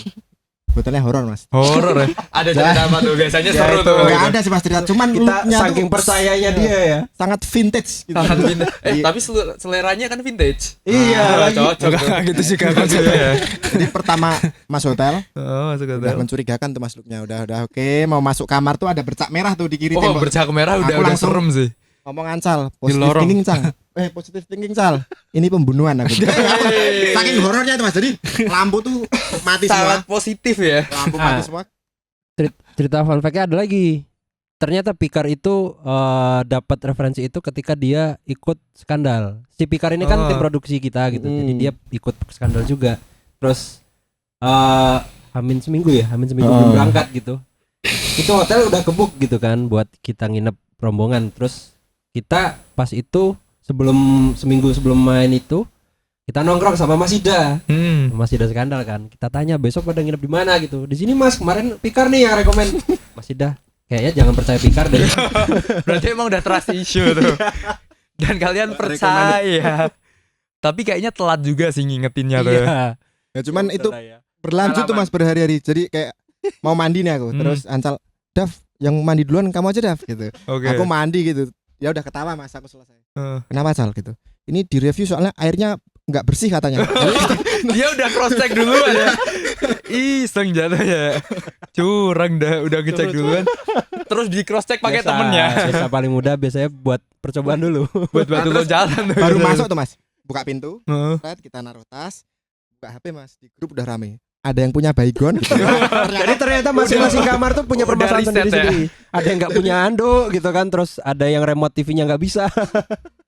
Hotelnya horor Mas. Horor ya? Ada cerita apa tuh? Biasanya Ya, seru itu tuh. nggak ada sih Mas cerita. Cuman Kita looknya tuh saking percayanya dia ya. sangat vintage gitu. Sangat vintage. Iya. Tapi seleranya kan vintage. Iya, lagi. Cocok tuh. gitu sih kan. Iya. Jadi pertama masuk hotel Oh, masuk udah hotel. mencurigakan tuh Mas looknya. Udah oke, mau masuk kamar tuh ada bercak merah tuh di kiri Oh, tembok. bercak merah Aku udah langsung serem sih. Ngomong Ancal, Di lorong. positive thinking Cal. Ini pembunuhan aku. Saking horornya tuh Mas. Jadi lampu tuh mati semua. Sangat positif ya. Lampu mati semua. Cerita fun fact-nya ada lagi. Ternyata Pikar itu dapat referensi itu ketika dia ikut Skandal. Si Pikar ini kan Oh. tim produksi kita gitu. Jadi dia ikut Skandal juga. Terus hamin seminggu belum berangkat gitu. Itu hotel udah kebook gitu kan buat kita nginep rombongan. Terus kita pas itu seminggu sebelum main itu kita nongkrong sama Mas Ida. Mas Ida Skandal kan. Kita tanya besok pada nginep di mana gitu. Di sini Mas, kemarin Pikar nih yang rekomen. Mas Ida, kayaknya jangan percaya Pikar deh. Berarti emang udah trust issue tuh. Dan kalian percaya. Tapi kayaknya telat juga sih ngingetinnya tuh. Iya. Ya cuman itu berlanjut tuh Mas berhari-hari. Jadi kayak mau mandi nih aku. Terus Ancal, Dav, yang mandi duluan kamu aja Dav gitu. Oke. Aku mandi gitu. Ya udah ketawa Mas, aku selesai. Kenapa Cal gitu? Ini di review soalnya airnya nggak bersih katanya. dia udah cross check duluan ya. Iseng jatuhnya. Curang dah, udah ngecek duluan. Terus di cross check pakai Biasa, temennya. biasa paling mudah biasanya buat percobaan dulu. Buat batu lo jalan tuh. Baru masuk tuh Mas, buka pintu, Heeh. kita naruh tas, buka HP Mas, di grup udah rame. Ada yang punya baygon gitu. Jadi ternyata masing-masing kamar tuh punya udah permasalahan riset ya. sendiri-sendiri. Ada yang nggak punya handuk gitu kan, terus ada yang remote TV-nya nggak bisa.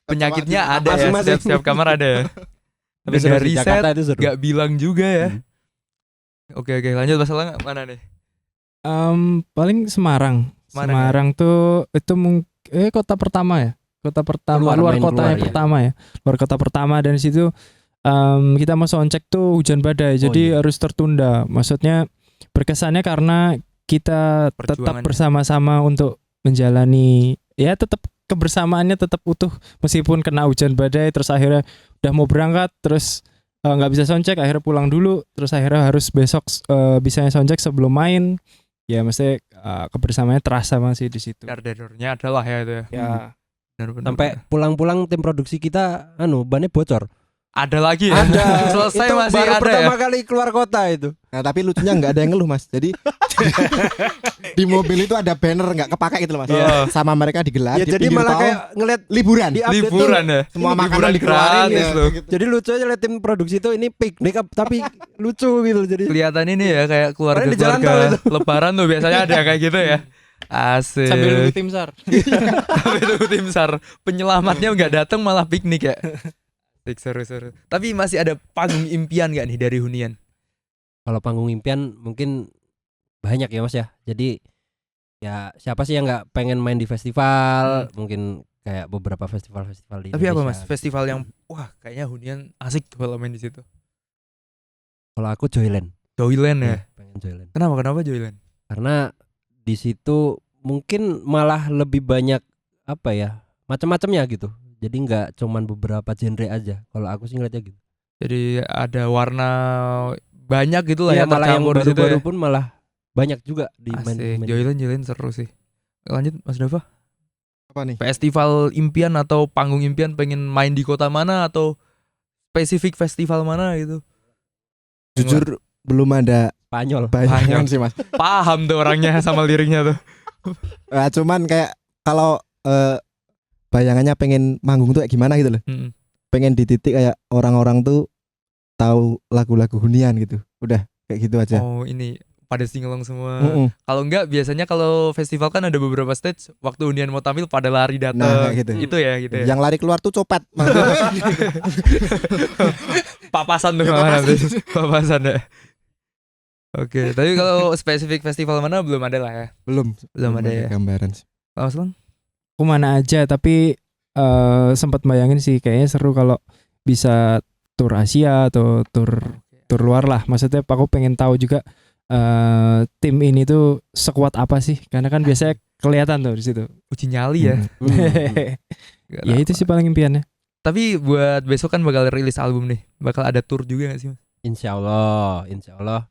Penyakitnya ada ya, Masing-masing. setiap kamar ada ya. Tapi Udah seru sih, riset, Jakarta itu seru. gak bilang juga ya. Oke, lanjut masalah mana nih? Paling Semarang. Mana Semarang tuh itu kota pertama ya. Kota pertama luar main kota luar, ya. pertama ya. Luar kota pertama, dan di situ kita mau soundcheck tuh hujan badai. Jadi iya. harus tertunda. Maksudnya berkesannya karena kita tetap Perjuangannya. bersama-sama untuk menjalani, ya tetap kebersamaannya tetap utuh meskipun kena hujan badai. Terus akhirnya udah mau berangkat, terus nggak bisa soundcheck, akhirnya pulang dulu, terus akhirnya harus besok bisanya soundcheck sebelum main. Ya mesti kebersamaannya terasa masih di situ. Gardernya adalah ya itu ya. Ya. Benar-benar. Sampai pulang-pulang tim produksi kita bannya bocor. ada lagi ya. Ada. Selesai Itu masih baru ada pertama ya. kali keluar kota itu. Nah tapi lucunya nggak ada yang ngeluh Mas. Jadi di mobil itu ada banner nggak kepakai gitu loh Mas. Iya. Sama mereka digelar Ya di jadi pinggir malah tol, kayak ngeliat liburan. di update Liburan tuh, ya. Semua Ini makanan liburan dikeluarin gratis ya. loh. Jadi lucu aja liat tim produksi itu ini piknik tapi lucu gitu. Jadi Kelihatan ini ya kayak Padahal di jalan tol keluarga itu. lebaran tuh biasanya ada kayak gitu ya. Asik. Sambil nunggu tim SAR. Sampai tunggu tim SAR. Penyelamatnya nggak datang malah piknik ya. Asik, seru. Tapi masih ada panggung impian nggak nih dari hunian? kalau panggung impian mungkin banyak ya Mas ya. Jadi Ya siapa sih yang nggak pengen main di festival? Mungkin kayak beberapa festival-festival di Tapi apa Indonesia. Mas? Festival yang wah kayaknya hunian asik kalau main di situ. Kalau aku Joyland. Joyland ya. Iya, pengen Joyland. Kenapa Joyland? Karena di situ mungkin malah lebih banyak apa ya? Macam-macamnya gitu. Jadi nggak cuman beberapa genre aja. Kalau aku sih ngeliatnya gitu. Jadi ada warna banyak gitu lah Iya, ya malah yang tercampur di situ baru-baru ya. pun malah banyak juga di Asik. main. Joyland seru sih. Lanjut Mas Dava. Apa nih? Festival impian atau panggung impian pengen main di kota mana atau spesifik festival mana gitu. Jujur belum ada Spanyol. bayangan Banyak. sih Mas. Paham tuh orangnya sama liriknya tuh. Cuman kayak kalau bayangannya pengen manggung tuh kayak gimana gitu loh. Mm. Pengen di titik kayak orang-orang tuh tahu lagu-lagu hunian gitu. Udah kayak gitu aja. Oh ini pada singelong semua. Mm-mm. Kalau enggak biasanya kalau festival kan ada beberapa stage waktu Undian mau tampil pada lari datang. Nah, kayak gitu. Itu ya gitu ya. Yang lari keluar tuh copet. Papasan tuh malah nanti. Papasan ya. Oke, tapi kalau spesifik festival mana belum ada lah ya. Belum ada ya. gambaran sih. Mas Lang? Aku mana aja tapi sempat bayangin sih kayaknya seru kalau bisa tur Asia atau tur luar lah. Maksudnya aku pengen tahu juga tim ini tuh sekuat apa sih? Karena kan biasanya kelihatan tuh di situ. Uji nyali ya. Gak Ya itu apa. sih paling impiannya. Tapi buat besok kan bakal rilis album nih. Bakal ada tour juga gak sih Mas? Insya Allah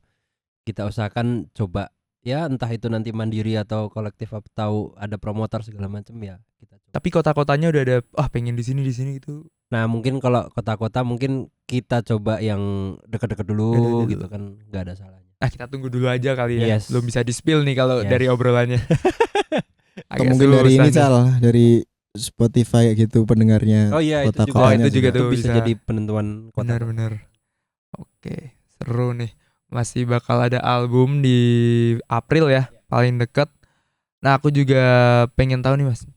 kita usahakan coba ya entah itu nanti mandiri atau kolektif atau ada promotor segala macam ya kita coba. Tapi kota-kotanya udah ada pengen di sini gitu. Nah mungkin kalau kota-kota mungkin kita coba yang dekat-dekat dulu Dekat-dekat dulu. gitu kan nggak ada salahnya. Nah kita tunggu dulu aja kali ya. Yes. Belum bisa di-spill nih kalau Yes. dari obrolannya. Atau mungkin dari ini Cal, dari Spotify kayak gitu pendengarnya. Oh iya itu juga. Kota-kotanya itu juga Itu tuh bisa bisa. jadi penentuan kota. Benar. Oke, seru nih. Masih bakal ada album di April ya, paling dekat. Nah, aku juga pengen tahu nih, Mas.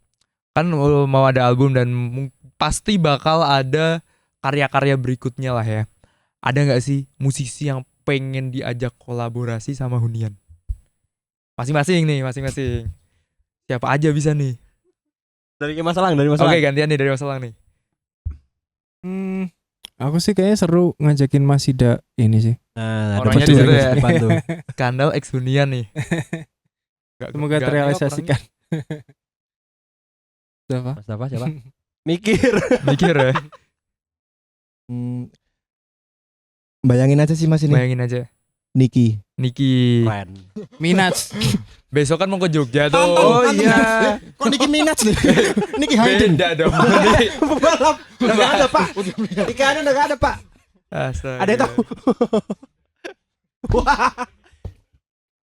Kan mau ada album dan pasti bakal ada karya-karya berikutnya lah ya. Ada nggak sih musisi yang pengen diajak kolaborasi sama Hunian? Masing-masing. Siapa aja bisa nih? Dari masalah. Oke, gantian nih dari Mas Lang nih. Aku sih kayaknya seru ngajakin Mas Ida ini sih. Nah, Orangnya ada di situ berdua ya. di depan tuh. Skandal ex Hunian nih. Semoga terrealisasikan. Siapa? Mas Dafa siapa? Mikir. Mikir ya. Bayangin aja sih Mas ini. Bayangin aja. Niki. Niki. Keren. Minaj. Besok kan mau ke Jogja tuh. Antum. Kok Niki Minaj nih? Niki Hayden. Beda dong. Pembalap. Udah nggak ada Pak. Ikannya udah nggak ada Pak. Astaga. Ada yang tahu?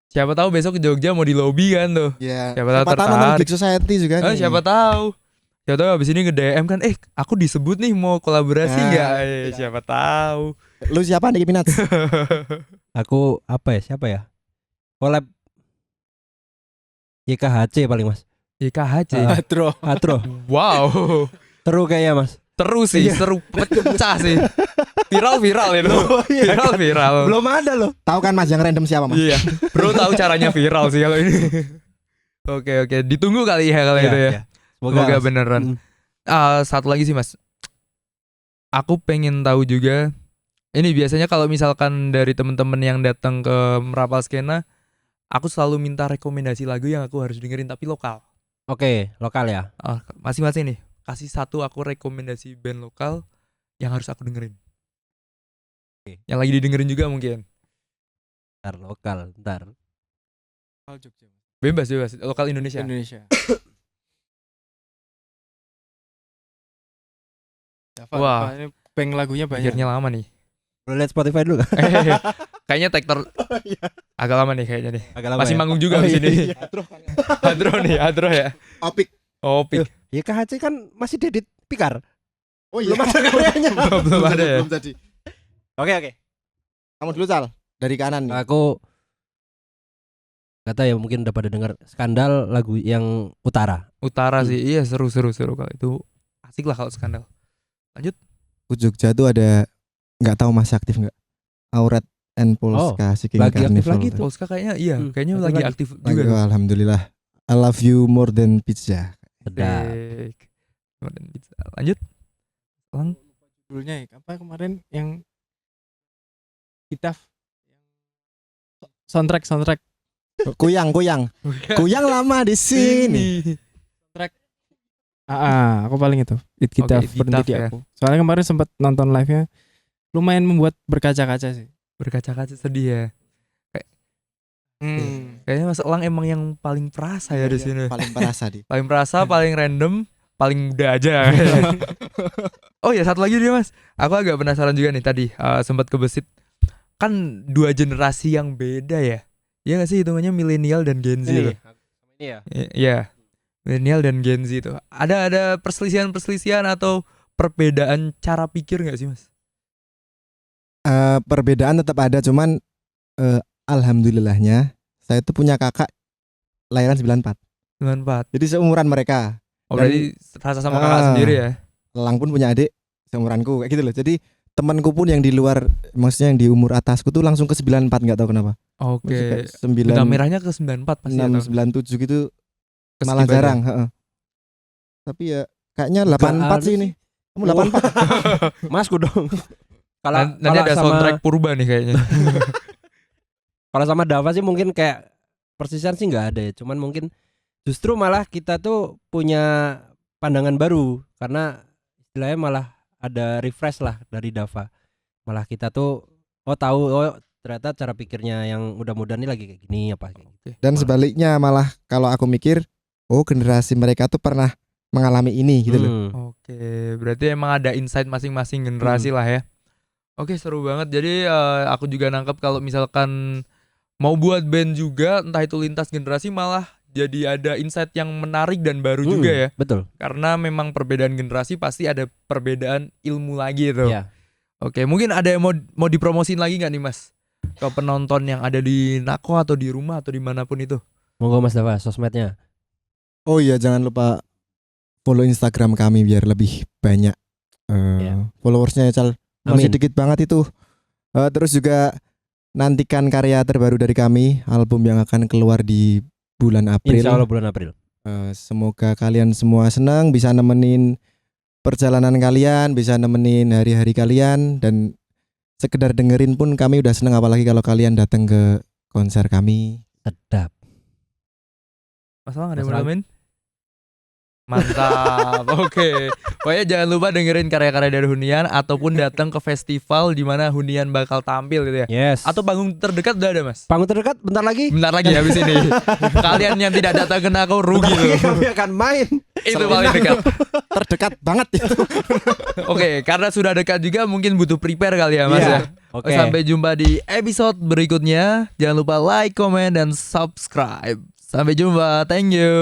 Siapa tahu besok ke Jogja mau di lobby kan tuh. Ya. Siapa tahu nonton tertarik. Big Society juga nih. Siapa tahu. Siapa tahu abis ini nge-DM kan, aku disebut nih mau kolaborasi Nah, nggak? iya. Siapa tahu. Lu siapa Niki Minaj? Aku apa ya? Siapa ya? Collab YKHC paling Mas. YKHC. Atro. Atro. Wow. Seru kayaknya Mas. Seru sih, seru pecah sih. Viral itu. Viral. Belum ada loh. Tahu kan Mas yang random siapa Mas? Iya. Bro tahu caranya viral sih kalau ini. Oke. Ditunggu kali ya kalau Iya, itu ya. iya. Semoga beneran. Mm. Satu lagi sih Mas. Aku pengen tahu juga. Ini biasanya kalau misalkan dari temen-temen yang datang ke Merapal Skena, aku selalu minta rekomendasi lagu yang aku harus dengerin tapi lokal. Oke, lokal ya. Masing-masing nih. Kasih satu aku rekomendasi band lokal yang harus aku dengerin. Oke. Yang lagi didengerin juga mungkin. Ntar lokal, ntar. Bebas. Lokal Indonesia. Wah. Ini peng lagunya banyak. Pikirnya lama nih. Boleh lihat Spotify dulu kan? Kayaknya tektor agak lama nih kayaknya nih. Agak lama Masih ya? manggung juga di sini. Hadro ya. Opik. Opik. YKHC kan masih Dedit Pikar. Oh iya. Belum ada karyanya. Belum ada ya. Belum jadi. Oke. Kamu dulu Cal. Dari kanan nih. Aku kata ya mungkin udah pada dengar Skandal lagu yang Utara. Utara sih. Iya seru kalau itu. Asik lah kalau Skandal. Lanjut. Jogja tuh ada nggak tahu masih aktif nggak? Aurat and Polska Seeking lagi aktif Carnival. lagi tuh. Polska kayaknya iya, Hmm, kayaknya aktif lagi lagi. aktif Lagi, juga tuh. alhamdulillah I love you more than pizza. Sedap. Asik. Kemudian bisa. Lanjut. Lang. Judulnya ya, apa kemarin yang kita soundtrack Kuyang lama di sini. aku paling itu It Kita Oke, It berhenti Kita di ya. aku. Soalnya kemarin sempat nonton live-nya, lumayan membuat berkaca-kaca sih. Berkaca-kaca sedih ya. Kayaknya Mas Elang emang yang paling perasa ya di sini. Paling perasa di. Paling perasa, paling random, paling muda aja. Oh ya, satu lagi dia Mas. Aku agak penasaran juga nih tadi sempat kebesit. Kan 2 generasi yang beda ya. Iya gak sih hitungannya milenial dan Gen Z itu? Ini ya. Iya. Milenial dan Gen Z itu. Ada perselisihan atau perbedaan cara pikir gak sih Mas? Perbedaan tetap ada, cuman alhamdulillahnya saya tuh punya kakak lahiran 94. 94. Jadi seumuran mereka. Oh Dan- berarti rasa sama kakak sendiri ya? Lang pun punya adik seumuranku kayak gitu loh. Jadi temanku pun yang di luar, maksudnya yang di umur atasku tuh langsung ke 94, nggak tahu kenapa. Oke. Maksudnya Benang 9 merahnya ke 94 pasti ya, 6 97 gitu Ke malah skip aja. jarang, heeh. Tapi ya kayaknya 84 sih ini. Kamu 84. Masku dong. Kalau Nanti ada soundtrack purba nih kayaknya. Kalau sama Dava sih mungkin kayak persisian sih nggak ada ya. Cuman mungkin justru malah kita tuh punya pandangan baru karena istilahnya malah ada refresh lah dari Dava. Malah kita tuh tahu ternyata cara pikirnya yang muda-muda nih lagi kayak gini apa kayak gitu. Dan sebaliknya malah kalau aku mikir, generasi mereka tuh pernah mengalami ini gitu loh. Oke, berarti emang ada insight masing-masing generasi lah ya. Oke, seru banget. Jadi aku juga nangkep kalau misalkan mau buat band juga, entah itu lintas generasi, malah jadi ada insight yang menarik dan baru juga ya. Betul. Karena memang perbedaan generasi pasti ada perbedaan ilmu lagi itu. Iya. Oke, mungkin ada yang mau dipromosin lagi nggak nih Mas? Ke penonton yang ada di Nako atau di rumah atau dimanapun itu. Monggo Mas Dava sosmednya. Oh iya, jangan lupa follow Instagram kami biar lebih banyak followersnya ya, Cal. Masih Amin. dikit banget itu. Terus juga nantikan karya terbaru dari kami, album yang akan keluar di bulan April. Insya Allah bulan April. Semoga kalian semua senang, bisa nemenin perjalanan kalian, bisa nemenin hari-hari kalian, dan sekedar dengerin pun kami udah seneng, apalagi kalau kalian datang ke konser kami. Sedap. Mas Lang ada yang Mas mau Lang. nambahin? Mantap. Oke. Pokoknya jangan lupa dengerin karya-karya dari Hunian ataupun datang ke festival di mana Hunian bakal tampil gitu ya. Yes. Atau panggung terdekat udah ada Mas? panggung terdekat bentar lagi. Bentar lagi habis ini. Kalian yang tidak datang ke Nako rugi Bentar lagi loh. kami akan main. Itu paling dekat. Terdekat banget itu. Oke, karena sudah dekat juga mungkin butuh prepare kali ya Mas Iya. ya. Oke. Sampai jumpa di episode berikutnya. Jangan lupa like, comment, dan subscribe. Sampai jumpa. Thank you.